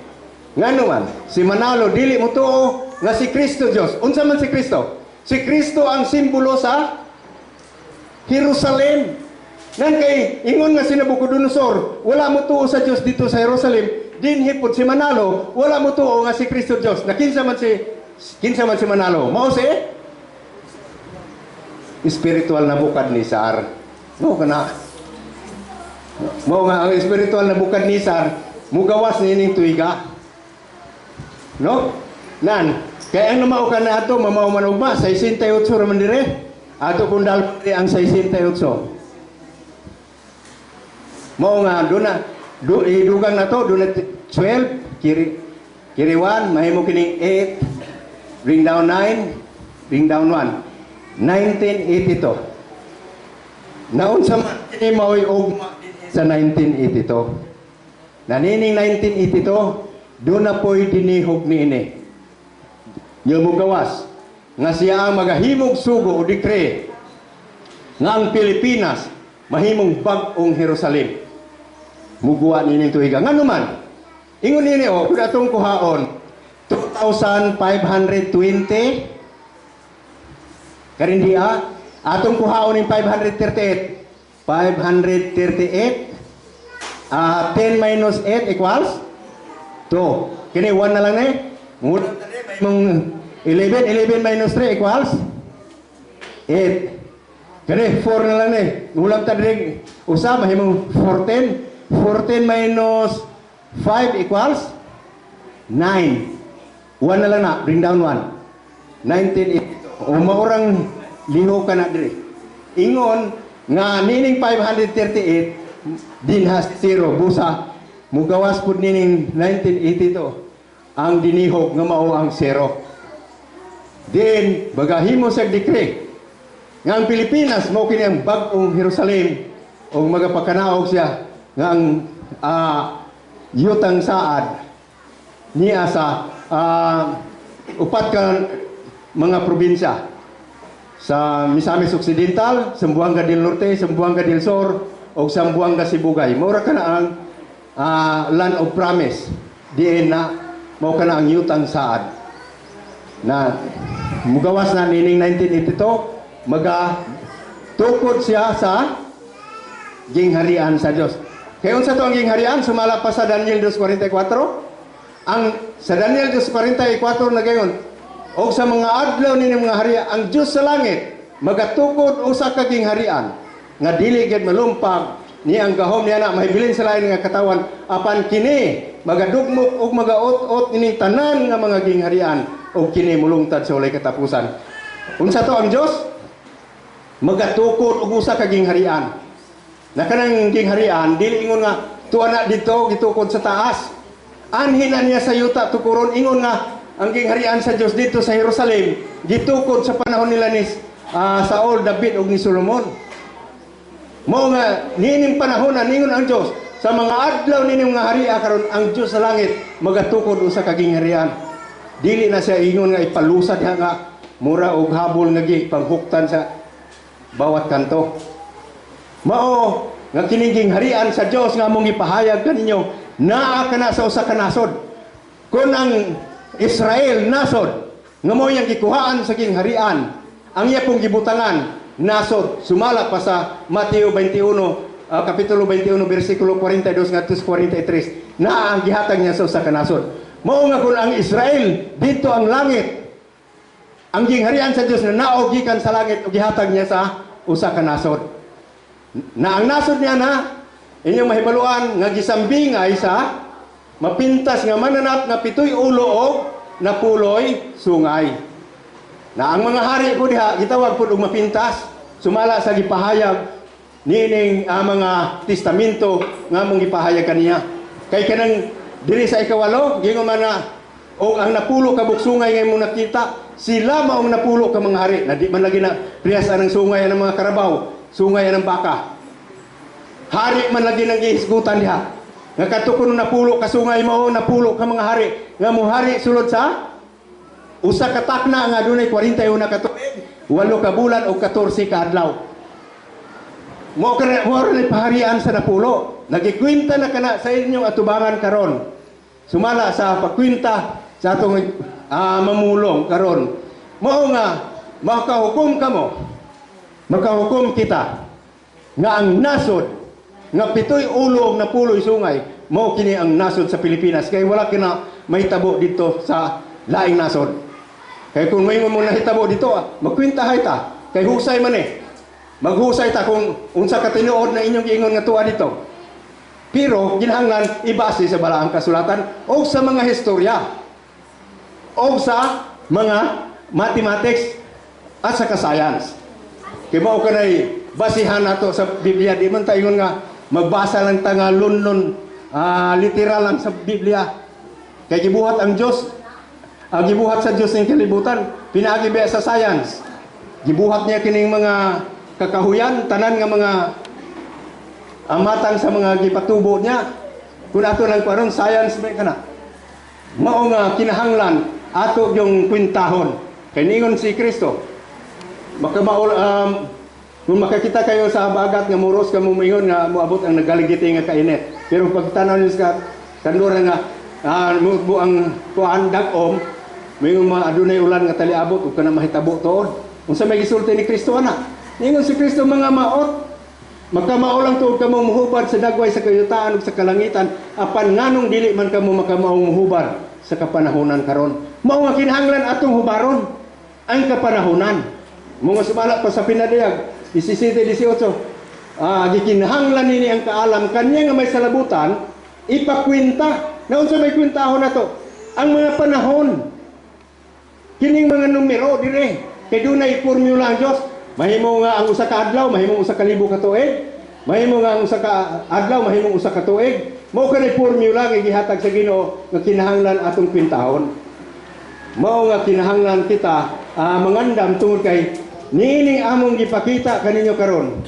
Ngano man, si Manalo dili mo tuo nga si Kristo Dios. Unsa man si Kristo? Si Kristo ang simbolo sa Jerusalem. Ngan kay ingon nga si Nabucodonosor, wala mo tuo sa Dios dito sa Jerusalem. Dinhi pud si Manalo, wala mo tuo nga si Kristo Dios. Na kinsa man si Manalo? Mao si spiritual na bukad ni Sar. Mao kana. Mao nga ang spiritual na bukad ni Sar, mugawas nining tuiga. No? Nan, kaya ang namao ka na ato, mamao man ugma, 68 raman dire. Ato kung dal ang 68. Mao nga, idugang na to, doon na 12, kiri 1, mahimo kining 8, bring down 9, bring down 1. 1982. Naon sa man, kini mao'y ugma sa 1982. Nanining 1982, doon na po'y dinihog ni ini. Yung mugawas, nga siya ang magahimog sugo o dekre nga ang Pilipinas mahimong bag-ong Jerusalem. Muguan ini tuiga. Nga naman, ingon ini o, kung atong kuhaon, 2,520, karindiya, atong kuhaon yung 538. 538, 10 minus 8 equals 2. Kini 1 na lang na eh. Ngulang tali, may mong 11. 11 minus 3 equals 8. Kini 4 na lang na eh. Ngulang tali, usa, may mong 14. 14 minus 5 equals 9. 1 na lang na. Bring down 1. 19. O maurang liho ka na diri. Ingon, nga nining 538, dinhas 0. Busa. Mugawas po nining 1982 ang dinihog nga mao ang 0. Then bagahimo sa dekre nga ang Pilipinas mao kini ang bag-ong Jerusalem o magapakanaog siya nga ang yutang saad niya sa upat ka mga probinsya sa Misamis Occidental, Zamboanga del Norte, Zamboanga del Sur o Zamboanga Sibugay. Maura ka na ang land of promise. Diin na mao ka na ang yutang saad na mugawas na nining 1982 tukod siya sa gingharian sa Dios. Kaya unsa to ang gingharian sumala pa sa Daniel 2:44. Ang sa Daniel 2:44 na gayon, og sa mga adlaw ni mga harian ang Dios sa langit magatukod usa ka gingharian nga dili gid malumpag ni ang gahom niya na mahibilin sa lain nga katawan apan kini magadugmok ug magaot-ot ining tanan nga mga gingharian ug kini mulungtad sa walay katapusan. Unsa to ang Dios? Magatukod og usa ka gingharian. Na kanang gingharian dili ingon nga tuwa na dito gitukod sa taas. Anhin na niya sa yuta tukuron ingon nga ang gingharian sa Dios dito sa Jerusalem gitukod sa panahon nila ni Saul, David ug ni Solomon. Mao nga nining panahon na ningon ang Dios sa mga adlaw nining mga haria karon ang Dios sa langit magatukod usa ka gingharian. Dili na siya ingon nga ipalusad nga mura og habol nga panghuktan sa bawat kanto. Mao nga kining gingharian sa Dios nga among ipahayag kaninyo naa kana sa usa ka nasod. Kun ang Israel nasod nga mao yang gikuhaan sa gingharian ang iya pong gibutangan nasod sumala pa sa Mateo 21 kapitulo 21 bersikulo 42 ngadto 43 na ang gihatag niya sa usa ka nasod. Mao nga kun ang Israel dito ang langit ang gingharian sa Dios na naog gikan sa langit ug gihatag niya sa usa ka nasod. Na ang nasod niya na inyong mahibaluan nga gisambingay sa mapintas nga mananap nga pitoy ulo og napuloy sungay. Na ang mga hari ko diha gitawag pud og mapintas sumala sa gipahayag nining mga testamento nga mong gipahayag kaniya. Kay kanang diri sa ikawalo gingon man na og ang napulo ka buksungay nga imong nakita sila maong napulo ka mga hari na di man lagi na priyas anang sungay ng mga karabaw, sungay ng baka. Hari man lagi nang gihisgutan diha. Nga katukon napulo ka sungay mao napulo ka mga hari nga mo hari sulod sa usa ka takna nga dunay 41 ka tuig, 8 ka bulan o 14 ka adlaw. Mo rin paharian sa napulo. Nagikwinta na kana sa inyong atubangan karon. Sumala sa pagkwinta sa atong mamulong karon. Mao nga makahukom kamo. Makahukom kita nga ang nasod nga pitoy ulo og napuloy sungay mao kini ang nasod sa Pilipinas kay wala kina mahitabo dito sa laing nasod. Kaya kung may mo nahitabo dito, magkwintahay ta. Kay husay man maghusay ta kung unsa ka tinuod na inyong giingon nga tuwa dito. Pero ginahanglan ibase sa balaang kasulatan o sa mga historya o sa mga mathematics at sa science. Kaya mao kanay basihan nato sa Biblia. Di man tayo nga magbasa lang ta nga lunlon literal lang sa Biblia. Kaya gibuhat ang Dios. Gibuhat sa Diyos ng kalibutan, pinagibiya sa science. Gibuhat niya kining mga kakahuyan, tanan nga mga amatan sa mga gipatubo niya. Kung ato lang karon science ba kana. Mao nga kinahanglan ato yung kwintahon. Kay ningon si Kristo. Kung makakita kayo sa habagat nga muros ka mumingon nga moabot ang nagaligiti nga kainit. Pero pag tanaw niyo sa kanlura nga ang kuan dag-om mayong adunay ulan nga taliabot ug kana mahitabo tuod. Unsa may gisulti ni Kristo ana? Ningon si Kristo mga maot. Makamao lang tuod kamo muhubad sa dagway sa kayutaan ug sa kalangitan apan nganong dili man kamo makamao muhubad sa kapanahonan karon. Mao nga kinahanglan atong hubaron ang kapanahonan. Mga sumala pa sa pinadiyag 17-18. Gikinahanglan nini ang kaalam kanya nga may salabutan ipakwinta. Na unsa may kwintahon nato? Ang mga panahon. Kining mga numero dire kay dunay formula ang Dios. Mahimo nga ang usa ka adlaw, mahimo usa ka libo ka tuig. Mahimo nga ang usa ka adlaw, mahimo usa ka tuig. Mao kanay formula nga gihatag sa Ginoo nga kinahanglan atong kwintahon. Mao nga kinahanglan kita mangandam tungod kay niining among gipakita kaninyo karon.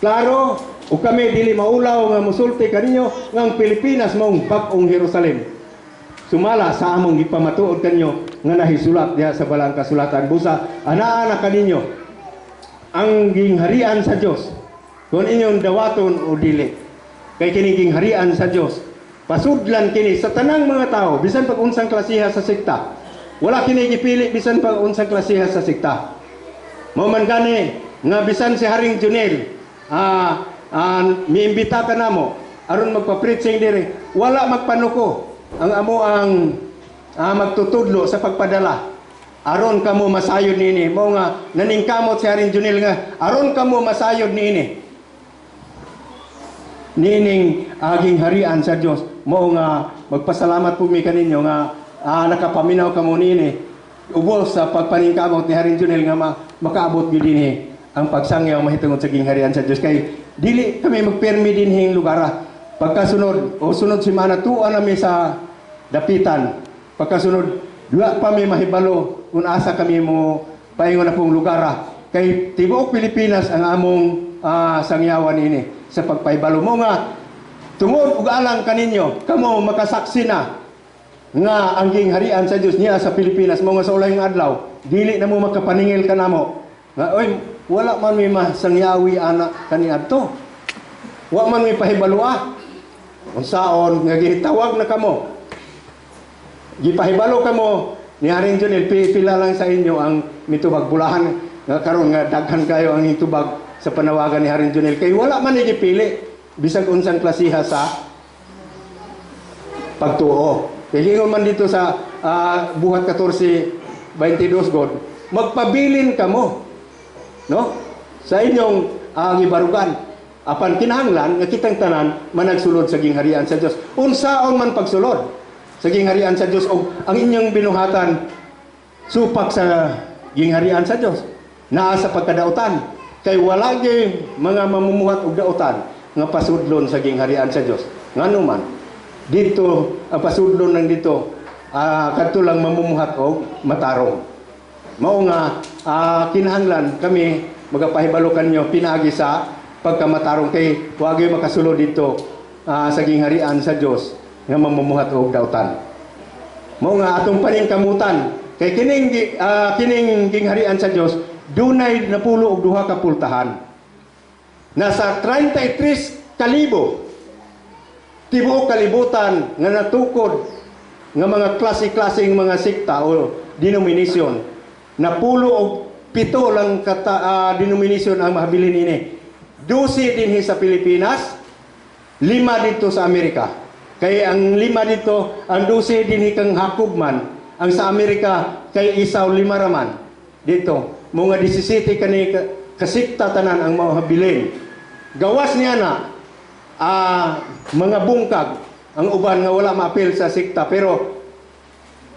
Klaro, o kami dili maulaw nga musulti kaninyo nga ang Pilipinas maong bag-ong Jerusalem. Sumala sa among gipamatuod kanyo nga nahisulat diha sa balang kasulatan busa anaa na kaninyo ang gingharian sa Dios kung inyong dawaton o dili. Kay kini gingharian sa Dios pasudlan kini sa tanang mga tao bisan pag unsang klasiha sa sekta. Wala kini gipili bisan pag unsang klasiha sa sekta. Mao man gani nga bisan si Haring Junel miimbita ka namo aron magpa-preaching diri, wala magpanuko ang amo ang magtutudlo sa pagpadala. Aron kamo masayod niini, mo nga naningkamot si Haring Junel nga aron kamo masayod niini. Nining aging harian sa Dios, mo nga magpasalamat po mi kaninyo nga nakapaminaw kamo niini. Ubos sa pagpaningkamot ni Haring Junel nga makaabot gyud dinhi ang pagsangyaw mahitungod sa gingharian sa Dios, kay dili kami magpermi dinhing lugar. Pagkasunod o sunod semana tuan nami sa dapitan. Pagkasunod duwa pa mi mahibalo kung asa kami mo paingon na pong lugar. Kay tibuok Pilipinas ang among sangyawan ini sa pagpaibalo mo nga tungod ug alang kaninyo kamo makasaksi na nga ang gingharian sa Dios niya sa Pilipinas mo nga sa ulayong adlaw dili na mo makapaningil kanamo nga oy wala man may masangyawi ana kaniadto, wa man may pahibaloa unsaon nga gitawag na kamo, gipahibalo kamo ni Haring Junel, pila lang sa inyo ang mitubag bulahan nga karon nga daghan kayo ang itubag sa panawagan ni Haring Junel, kay wala man gipili bisag unsang klasiha sa pagtuo. Kay ingon man dito sa buhat 14:22 God, magpabilin kamo no sa inyong gibarugan apan kinahanglan nga kitang tanan managsulod sa gingharian sa Dios. Unsaon man pagsulod sa gingharian sa Dios o ang inyong binuhatan supak sa gingharian sa Dios naa sa pagkadautan, kay wala gyud mga mamumuhat og dautan nga pasudlon sa gingharian sa Dios. Ngano man dito ang pasudlon nang dito kadto lang mamumuhat og matarong. Mao nga kinahanglan kami magapahibalo kanyo pinaagi sa pagkamatarong, kay wa gyud makasulod dito sa gingharian sa Dios nga mamumuhat og dautan. Mao nga atong paningkamutan kay kining gingharian sa Dios dunay napulo og duha ka pultahan. Nasa 33 kalibo tibuok kalibutan nga natukod nga mga klase-klaseng mga sekta o denomination. Napulo og 7 lang denomination ang mahabilin ini. 12 dinhi sa Pilipinas, 5 dito sa Amerika. Kay ang 5 dito, ang 12 dinhi kang Hakubman, ang sa Amerika kay isaw 5 raman. Dito, mga 17 kani kasikta tanan ang mahabilin. Gawas niya na mga bungkag ang uban nga wala maapil sa sikta, pero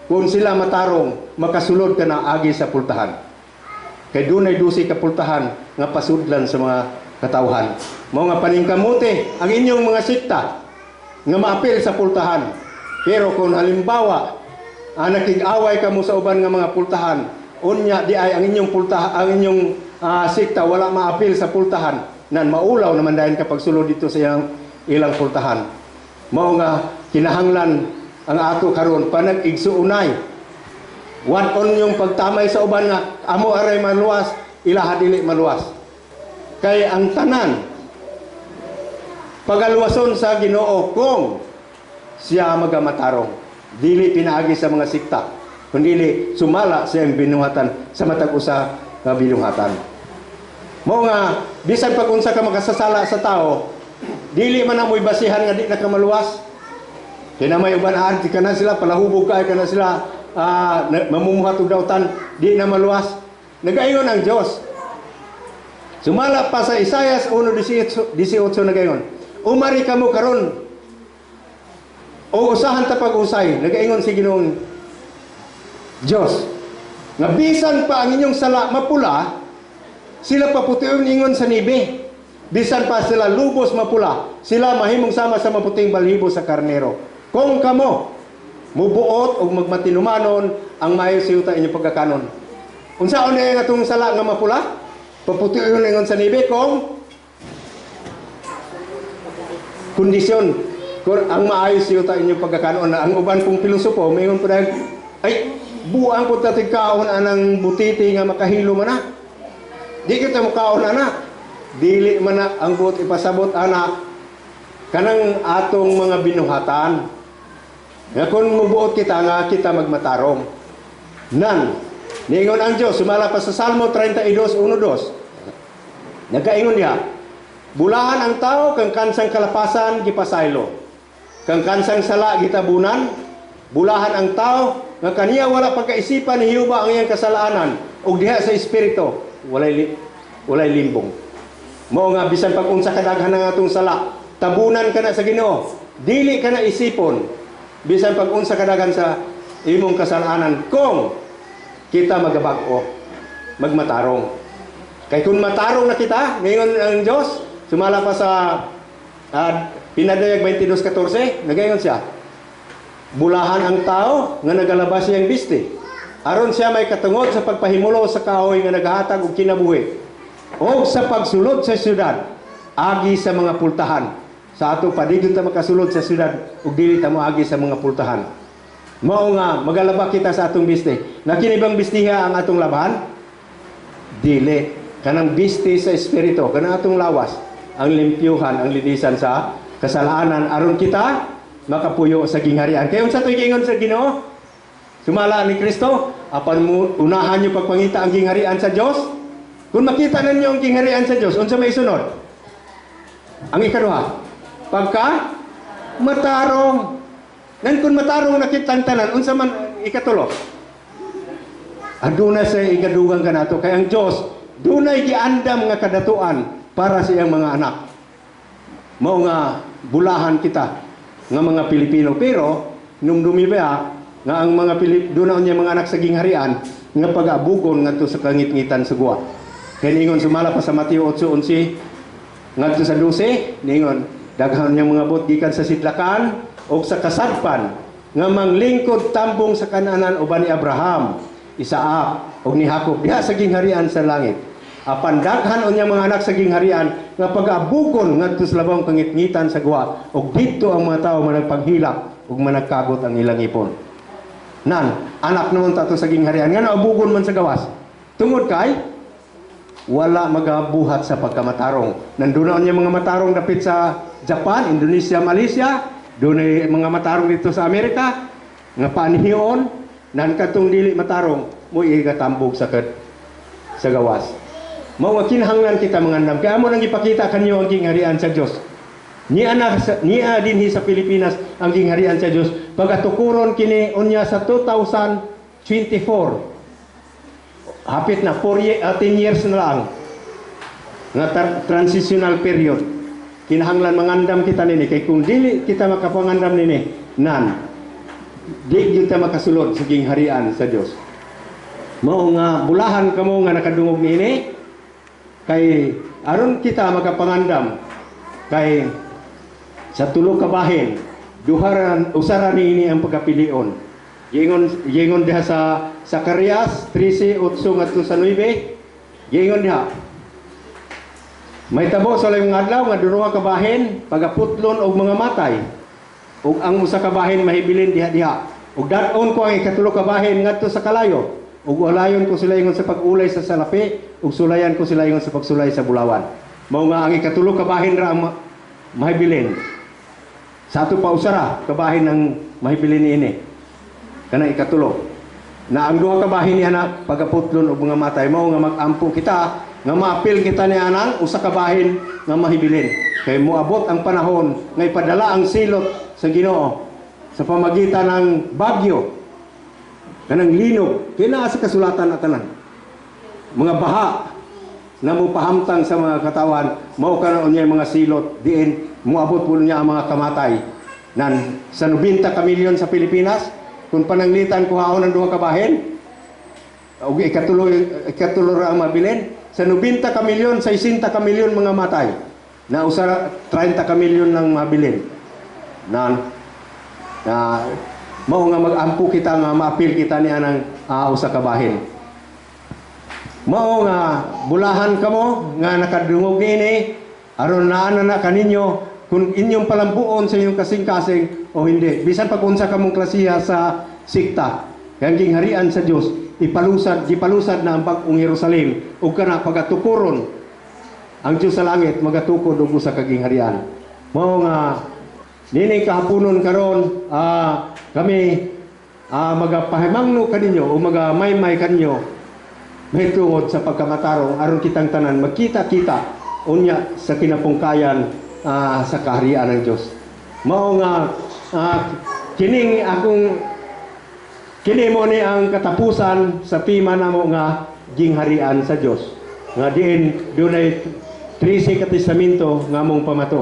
kung sila matarong makasulod ka na agi sa pultahan. Kay dunay 12 ka pultahan nga pasudlan sa mga katawhan. Mao nga paningkamuti ang inyong mga sikta nga maapil sa pultahan. Pero kung halimbawa nakig-away kamo sa uban nga mga pultahan, unya di ay ang inyong pultahan, ang inyong sikta wala maapil sa pultahan, nan maulaw naman dahil kapag sulod dito sa ilang pultahan. Mao nga kinahanglan ang ato karon panag-igsuunay. Wan-on yung pagtamay sa uban nga amo aray maluwas, ilaha dili maluwas. Kay ang tanan pagaluwason sa Ginoo kung siya magamatarong, dili pinaagi sa mga sikta, kundi sumala sa iyang binuhatan sa matag usa nga binuhatan. Mao nga bisan pag unsa ka makasasala sa tao, dili man amoy basihan nga di na ka maluwas. Kaya na may uban arti ka na sila, palahubog ka na sila, mamumuhat og dautan, di na maluwas. Nagayon ang Dios. Sumala pa sa Isaias 1:18 nagayon. Umari kamo karon o usahan ta pag-usay, nagaingon si Ginoong Dios. Nga bisan pa ang inyong sala mapula, sila paputiyon ingon sa nibe. Bisan pa sila lubos mapula, sila mahimong sama sa maputing balhibo sa karnero. Kung kamo mubuot og magmatinumanon ang maayos siyuta inyong pagkakanon. Unsaon na nga itong sala nga mapula? Paputiyon ingon sa nibe kung kondisyon kung ang maayos siyuta inyong pagkakanon. Ang uban kong pilosopo mayon po dahil ay buang po tatig kaon anang butiti nga makahilo man na. Di kita mukaon anak. Dili man na ang buot ipasabot anak kanang atong mga binuhatan. Nga kung mubuot kita nga kita magmatarong. Nan, niingon ang Diyos, sumala pa sa Salmo 32:1-2. Nagaingon niya, Bulahan ang tao kang kansang kalapasan gipasaylo. Kang kansang sala gitabunan. Bulahan ang tao nga kaniya wala pagkaisipan ni Jehova ang iyang kasalaanan ug diha sa espiritu walay limbong. Mao nga bisan pag unsa kadaghan ang atong sala, tabunan ka na sa Ginoo. Dili ka na isipon bisan pag unsa kadaghan sa imong kasalanan kung kita magabag-o, magmatarong. Kay kung matarong na kita, ngayon ang Diyos, sumala pa sa Pinadayag 22:14, nagayon siya. Bulahan ang tao nga nagalabas siyang biste. Aron siya may katungod sa pagpahimulo sa kahoy nga naghatag og kinabuhi. O sa pagsulod sa syudad, agi sa mga pultahan. Sa ato padigod ta makasulod sa syudad ug dili ta moagi sa mga pultahan. Mao nga magalaba kita sa atong biste. Nakinibang bistiha ang atong labahan? Dili. Kanang biste sa espiritu, kanang atong lawas, ang limpyuhan, ang linisan sa kasalanan aron kita makapuyo sa gingharian. Kaya unsa to'y giingon sa Ginoo? Sumala ni Kristo, apan mo unahan niyo pagpangita ang gingharian sa Dios. Kung makita ninyo ang gingharian sa Dios, unsa may isunod? Ang ikaduha, pagka matarong. Nan kung matarong nakita tanan, unsa man ikatulo? Aduna sa igadugang kanato kay ang Dios dunay giandam nga kadatuan para sa iyang mga anak. Mao nga bulahan kita nga mga Pilipino, pero nung dumiba nga ang mga doon niya mga anak sa gingharian nga pag-abugon ngadto sa kangit-ngitan sa guwa. Kaya ningon sumala pa sa Mateo 8:11 ngadto sa 12 ningon daghan niyang mga bot gikan sa sidlakan o sa kasadpan nga manglingkod tambong sa kananan uban ni Abraham, Isaak o ni Jacob diha sa gingharian sa langit. Apan daghan unya mga anak sa gingharian nga pag-abugon ngadto sa labang kangit-ngitan sa guwa ug didto ang mga tawo managpanghilak ug managkagot ang ilang ipon. Nan anak naman tato sa gingharian nga naabugon man sa gawas tungod kay wala magabuhat sa pagkamatarong. Nandoon niya mga matarong dapit sa Japan, Indonesia, Malaysia, doon ay mga matarong dito sa Amerika nga panhiyon nan katong dili matarong mo igatambog sa gawas. Mao kinahanglan kita mangandam kaya mo nang ipakita kanyo ang gingharian sa Dios. Niya dinhi sa Pilipinas ang gingharian sa Dios pagatukuron kini unya sa 2024. Hapit na 10 years na lang nga transitional period. Kinahanglan mangandam kita nini kay kung dili kita makapangandam nini nan di kita makasulod sa gingharian sa Dios. Mao nga bulahan kamo nga nakadungog nini kay aron kita makapangandam kay sa tulo ka bahin duharan usara niini ang pagkapilion. Gingon diha sa Zacarias 13:8 ngadto sa 9. Gingon diha may tabo sa layong adlaw nga duha ka bahin pagaputlon og mga matay ug ang usa ka bahin mahibilin diha ug dat-on ko ang ikatulo ka bahin ngadto sa kalayo ug walayon ko sila ingon sa pag-ulay sa salapi ug sulayan ko sila ingon sa pagsulay sa bulawan. Mao nga ang ikatulo ka bahin ra ang mahibilin. Sa ato pa usara ka bahin ang mahibilin niini. Kana ikatulo. Na ang duha ka bahin niya na pagaputlon og mga matay mao nga mag-ampo kita nga maapil kita ni anang usa ka bahin nga mahibilin. Kay moabot ang panahon nga ipadala ang silot sa Ginoo sa pamagitan ng bagyo. Kanang linog, kina sa kasulatan na tanan. Mga baha na mupahamtang sa mga katawan, mao karon niya mga silot, diin moabot po niya ang mga kamatay. Nan sa 90 ka milyon sa Pilipinas, kung pananglitan ko haon ng duha ka bahin, ug ikatulo ra ang mabilin, sa 90 ka milyon, sa 60 ka milyon mga matay. Na usa 30 ka milyon ng mabilin. Mao nga mag-ampo kita nga maapil kita ni anang usa ka bahin. Mao nga bulahan kamo nga nakadungog niini aron naa na kaninyo kung inyong palambuon sa inyong kasing-kasing o hindi. Bisan pag unsa kamong klasiya sa sikta, kang gingharian sa Dios gipalusad na ang bagong Jerusalem ug kana pagatukuron ang Dios sa langit magatukod og usa ka gingharian. Mao nga nini kahaponon karon kami magapahimangno kaninyo o magamaymay kanyo may tungod sa pagkamatarong aron kitang tanan magkita-kita unya sa kinapungkayan sa kaharian ng Dios. Mao nga kining akong kini mo ni ang katapusan sa pima namo nga gingharian sa Dios. Nga diin dunay 13 ka testamento nga mong pamatuod.